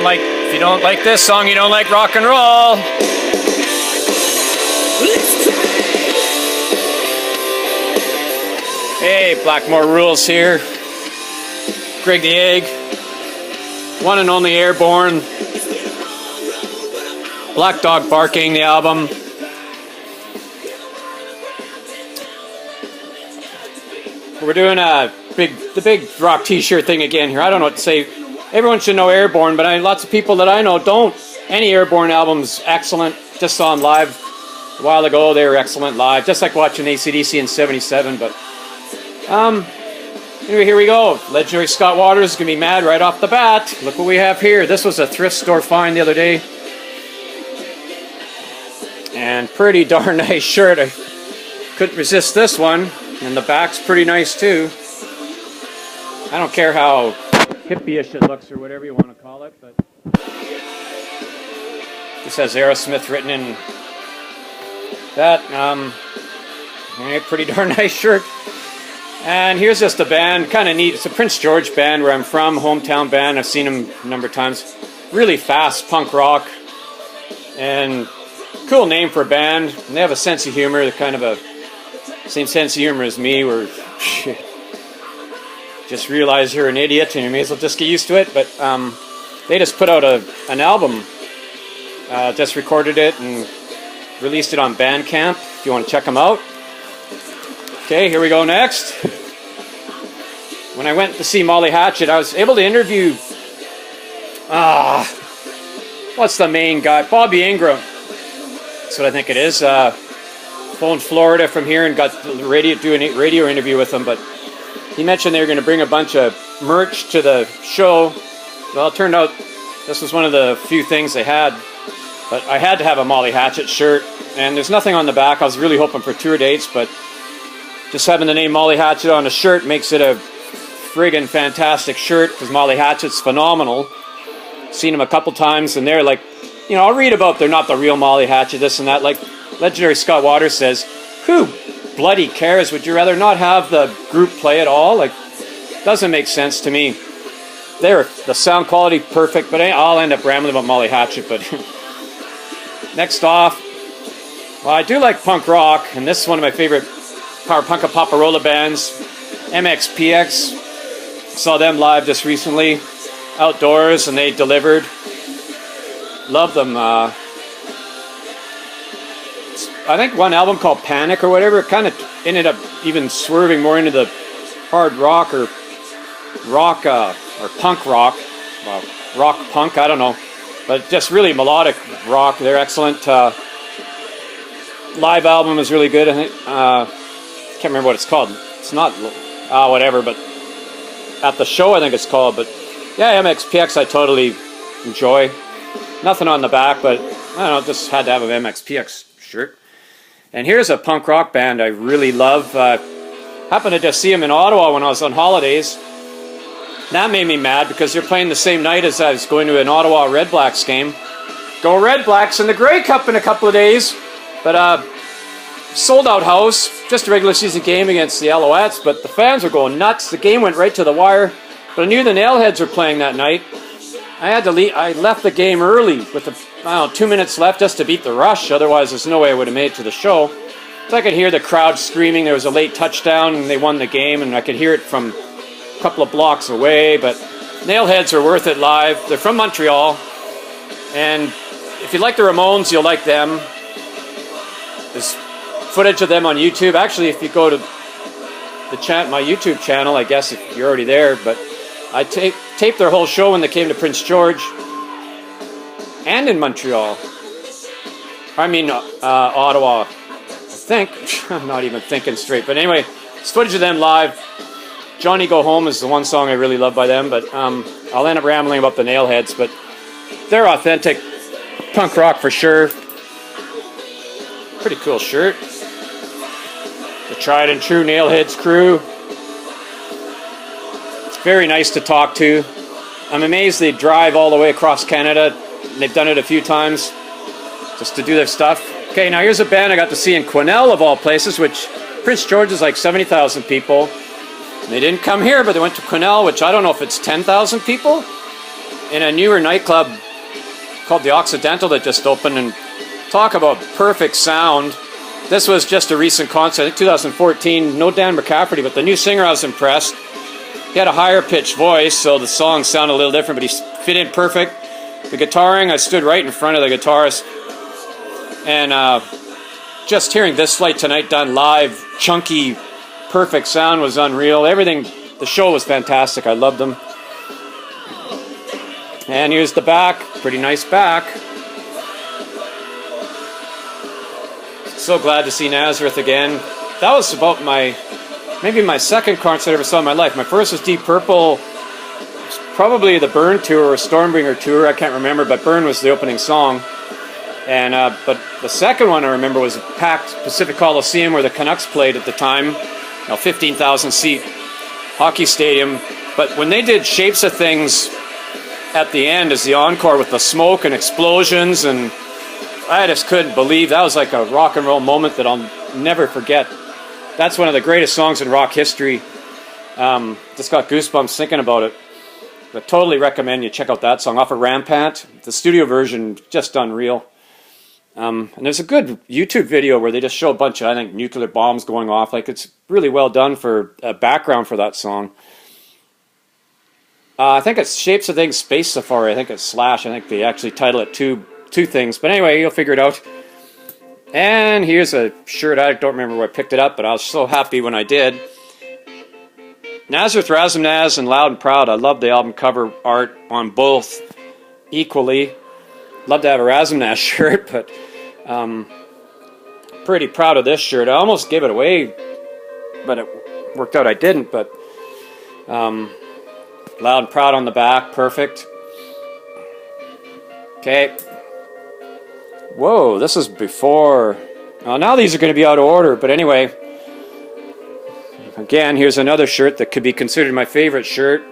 if you don't like this song, you don't like rock and roll. Hey, Blackmore Rules here. Greg the Egg. One and only Airborne. Black Dog Barking, the album. We're doing the big rock t-shirt thing again here. I don't know what to say. Everyone should know Airborne, but lots of people that I know don't. Any Airborne album's excellent. Just saw them live a while ago. They were excellent live. Just like watching AC/DC in '77. But anyway, here we go. Legendary Scott Waters is going to be mad right off the bat. Look what we have here. This was a thrift store find the other day. And pretty darn nice shirt. I couldn't resist this one. And the back's pretty nice too. I don't care how hippie-ish it looks or whatever you want to call it, but this has Aerosmith written in that. Pretty darn nice shirt. And here's just a band, kind of neat. It's a Prince George band where I'm from, hometown band. I've seen them a number of times. Really fast punk rock. And cool name for a band. And they have a sense of humor. They're kind of a same sense of humor as me, where just realize you're an idiot and you may as well just get used to it. But they just put out an album. Just recorded it and released it on Bandcamp if you want to check them out. Okay, here we go next. When I went to see Molly Hatchet, I was able to interview what's the main guy? Bobby Ingram. That's what I think it is. Phoned Florida from here and got the doing a radio interview with him, but he mentioned they were going to bring a bunch of merch to the show. Well, it turned out this was one of the few things they had, but I had to have a Molly Hatchet shirt, and there's nothing on the back. I was really hoping for tour dates, but just having the name Molly Hatchet on a shirt makes it a friggin' fantastic shirt, because Molly Hatchet's phenomenal. Seen them a couple times, and they're like, I'll read about they're not the real Molly Hatchet, this and that. Like Legendary Scott Waters says, who bloody cares? Would you rather not have the group play at all? Like, doesn't make sense to me. The sound quality perfect, but I'll end up rambling about Molly Hatchet. But next off, well, I do like punk rock, and this is one of my favorite power punk and Paparola bands, MXPX. Saw them live just recently, outdoors, and they delivered. Love them. I think one album called Panic or whatever, it kind of ended up even swerving more into the hard rock or punk rock. Well, rock punk, I don't know. But just really melodic rock. They're excellent. Live album is really good. I think. Can't remember what it's called. It's not whatever, but at the show I think it's called. But yeah, MXPX I totally enjoy. Nothing on the back, but I don't know, just had to have an MXPX shirt. And here's a punk rock band I really love. Happened to just see them in Ottawa when I was on holidays. That made me mad because they're playing the same night as I was going to an Ottawa Red Blacks game. Go Red Blacks in the Grey Cup in a couple of days. But sold out house, just a regular season game against the Alouettes, but the fans were going nuts. The game went right to the wire. But I knew the Nailheads were playing that night. I had to leave. I left the game early with 2 minutes left just to beat the rush. Otherwise, there's no way I would have made it to the show. So I could hear the crowd screaming. There was a late touchdown, and they won the game, and I could hear it from a couple of blocks away. But Nailheads are worth it live. They're from Montreal, and if you like the Ramones, you'll like them. There's footage of them on YouTube. Actually, if you go to my YouTube channel, I guess if you're already there, but I taped their whole show when they came to Prince George and in Montreal. I mean, Ottawa, I think. I'm not even thinking straight. But anyway, it's footage of them live. Johnny Go Home is the one song I really love by them. But I'll end up rambling about the Nailheads. But they're authentic punk rock for sure. Pretty cool shirt. The tried and true Nailheads crew. Very nice to talk to. I'm amazed they drive all the way across Canada. They've done it a few times just to do their stuff. Okay, now here's a band I got to see in Quesnel of all places, which Prince George is like 70,000 people. And they didn't come here, but they went to Quesnel, which I don't know if it's 10,000 people. in a newer nightclub called the Occidental that just opened, and talk about perfect sound. This was just a recent concert, I think 2014. No Dan McCafferty, but the new singer, I was impressed. He had a higher pitched voice, so the song sounded a little different, but he fit in perfect. The guitaring, I stood right in front of the guitarist, and just hearing This Flight Tonight done live, chunky, perfect sound was unreal. Everything, the show was fantastic. I loved them. And here's the back, pretty nice back. So glad to see Nazareth again. That was about maybe my second concert I ever saw in my life. My first was Deep Purple. Probably the Burn tour or Stormbringer tour, I can't remember, but Burn was the opening song. And but the second one I remember was a packed Pacific Coliseum where the Canucks played at the time, 15,000 seat hockey stadium. But when they did Shapes of Things at the end as the encore with the smoke and explosions, and I just couldn't believe that was like a rock and roll moment that I'll never forget. That's one of the greatest songs in rock history. Just got goosebumps thinking about it. But totally recommend you check out that song off of Rampant. The studio version, just unreal. And there's a good YouTube video where they just show a bunch of, I think, nuclear bombs going off. Like, it's really well done for a background for that song. I think it's Shapes of Things Space Safari. I think it's Slash. I think they actually title it two things. But anyway, you'll figure it out. And here's a shirt. I don't remember where I picked it up, but I was so happy when I did. Nazareth Razumnaz and Loud and Proud. I love the album cover art on both equally. Love to have a Razumnaz shirt, but pretty proud of this shirt. I almost gave it away, but it worked out I didn't. But Loud and Proud on the back, perfect. Okay. Whoa, this is before. Now these are going to be out of order, but anyway. Again, here's another shirt that could be considered my favorite shirt.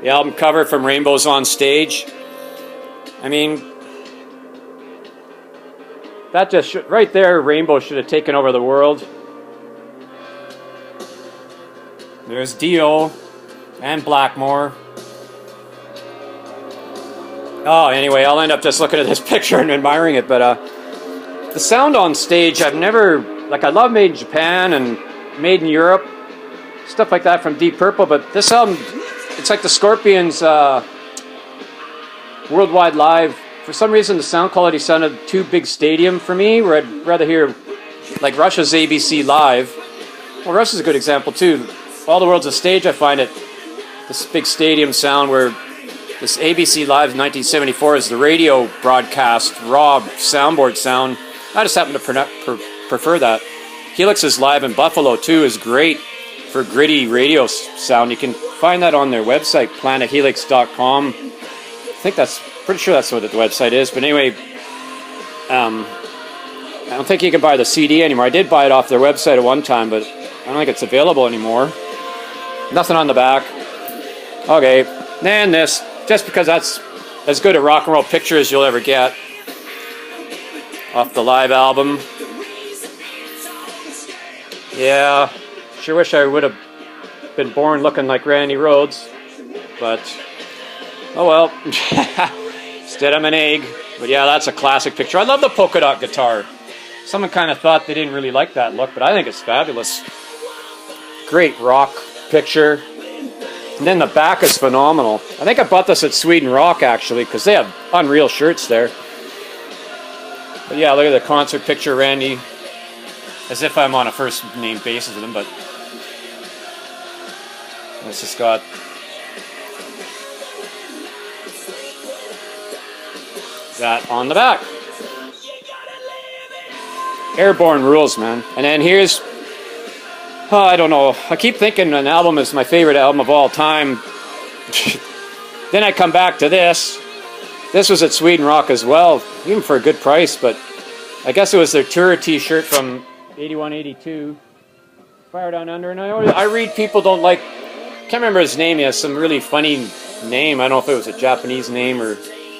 The album cover from Rainbows on Stage. I mean, that just should, right there, Rainbow should have taken over the world. There's Dio and Blackmore. Oh, anyway, I'll end up just looking at this picture and admiring it, but the sound on stage, I've never, like, I love Made in Japan and Made in Europe, stuff like that from Deep Purple, but this album, it's like the Scorpions Worldwide Live. For some reason, the sound quality sounded too big stadium for me, where I'd rather hear, like, Russia's ABC Live. Well, Russia's a good example, too. All the World's a Stage, I find it, this big stadium sound where this ABC Live 1974 is the radio broadcast, raw soundboard sound. I just happen to prefer that. Helix's Live in Buffalo, too, is great for gritty radio sound. You can find that on their website, planethelix.com. I think pretty sure that's what the website is. But anyway, I don't think you can buy the CD anymore. I did buy it off their website at one time, but I don't think it's available anymore. Nothing on the back. Okay, and this, just because that's as good a rock and roll picture as you'll ever get. Off the live album. Yeah, sure wish I would have been born looking like Randy Rhoads, but oh well. Instead I'm an egg. But yeah, that's a classic picture. I love the polka dot guitar. Someone kind of thought they didn't really like that look, but I think it's fabulous. Great rock picture. And then the back is phenomenal. I think I bought this at Sweden Rock, actually, because they have unreal shirts there. But yeah, look at the concert picture, Randy. As if I'm on a first name basis with him, but it's just got that on the back. Airborne rules, man. And then here's, I don't know, I keep thinking an album is my favorite album of all time. Then I come back to this. This was at Sweden Rock as well, even for a good price, but I guess it was their tour t-shirt from 81, 82. Fire Down Under. And I read people don't like, can't remember his name. He has some really funny name. I don't know if it was a Japanese name or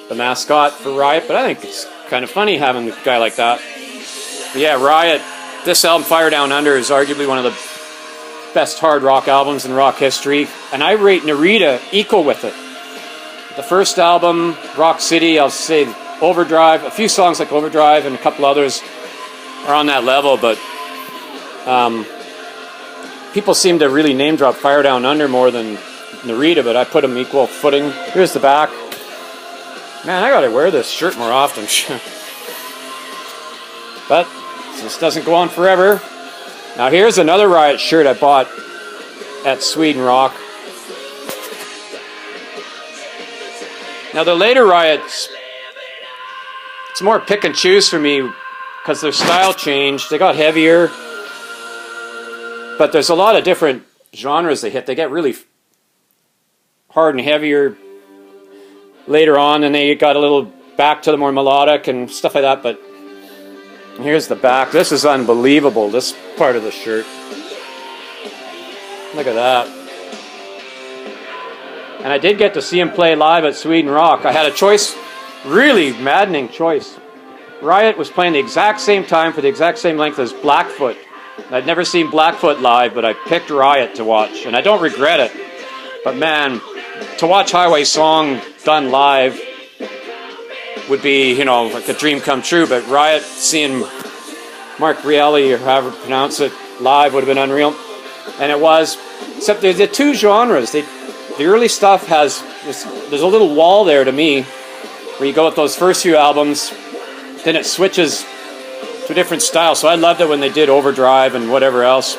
the mascot for Riot, but I think it's kind of funny having a guy like that. But yeah, Riot, this album, Fire Down Under, is arguably one of the best hard rock albums in rock history, and I rate Narita equal with it. The first album, Rock City, I'll say Overdrive, a few songs like Overdrive and a couple others are on that level, but people seem to really name drop Fire Down Under more than Narita, but I put them equal footing. Here's the back. Man, I gotta wear this shirt more often. But this doesn't go on forever. Now here's another Riot shirt I bought at Sweden Rock. Now the later Riots, it's more pick and choose for me because their style changed. They got heavier, but there's a lot of different genres they hit. They get really hard and heavier later on, and they got a little back to the more melodic and stuff like that. But here's the back. This is unbelievable, this part of the shirt. Look at that. And I did get to see him play live at Sweden Rock. I had a choice, really maddening choice. Riot was playing the exact same time for the exact same length as Blackfoot. I'd never seen Blackfoot live, but I picked Riot to watch, and I don't regret it. But man, to watch Highway Song done live would be, you know, like a dream come true. But Riot, seeing Mark Rielli, or however you pronounce it, live would have been unreal. And it was, except there's the two genres. The early stuff has, there's a little wall there to me, where you go with those first few albums, then it switches to a different style. So I loved it when they did Overdrive and whatever else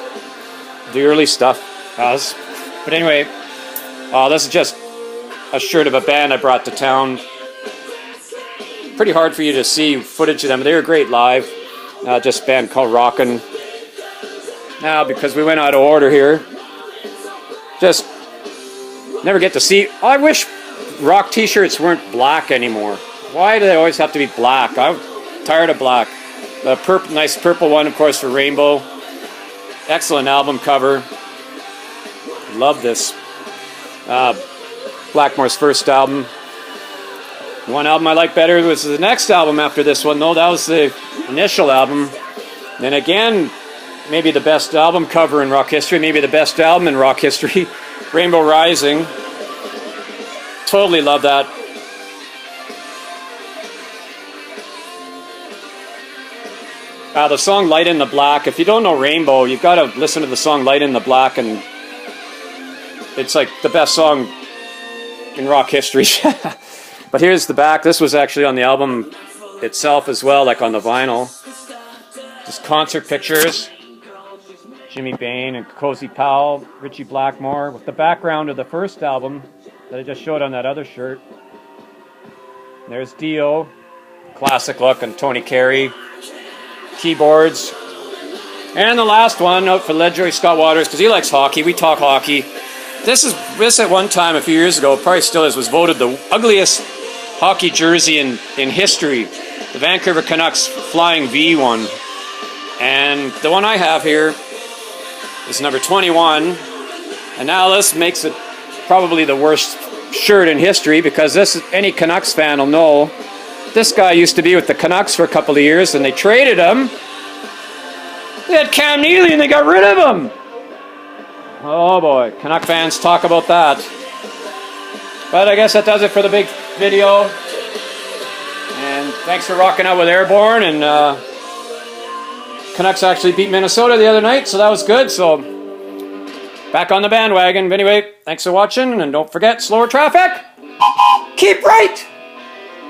the early stuff has. But anyway, this is just a shirt of a band I brought to town. Pretty hard for you to see footage of them. They were great live. Just a band called Rockin'. Now, because we went out of order here, just never get to see. I wish rock t-shirts weren't black anymore. Why do they always have to be black? I'm tired of black. The nice purple one, of course, for Rainbow. Excellent album cover. Love this. Blackmore's first album. One album I like better was the next album after this one, though. That was the initial album. Then again, maybe the best album cover in rock history, maybe the best album in rock history, Rainbow Rising. Totally love that. The song Light in the Black. If you don't know Rainbow, you've got to listen to the song Light in the Black, and it's like the best song in rock history. But here's the back. This was actually on the album itself as well, like on the vinyl. Just concert pictures. Jimmy Bain and Cozy Powell, Richie Blackmore, with the background of the first album that I just showed on that other shirt. There's Dio, classic look, and Tony Carey, keyboards. And the last one out for LedJoy Scott Waters, because he likes hockey. We talk hockey. This at one time, a few years ago, probably still is, was voted the ugliest hockey jersey in history. The Vancouver Canucks Flying V one. And the one I have here is number 21. And now this makes it probably the worst shirt in history, because this, any Canucks fan will know, this guy used to be with the Canucks for a couple of years, and they traded him. They had Cam Neely and they got rid of him. Oh boy, Canuck fans talk about that. But I guess that does it for the big video. And thanks for rocking out with Airborne. And Canucks actually beat Minnesota the other night, so that was good. So back on the bandwagon. But anyway, thanks for watching, and don't forget, slower traffic, keep right.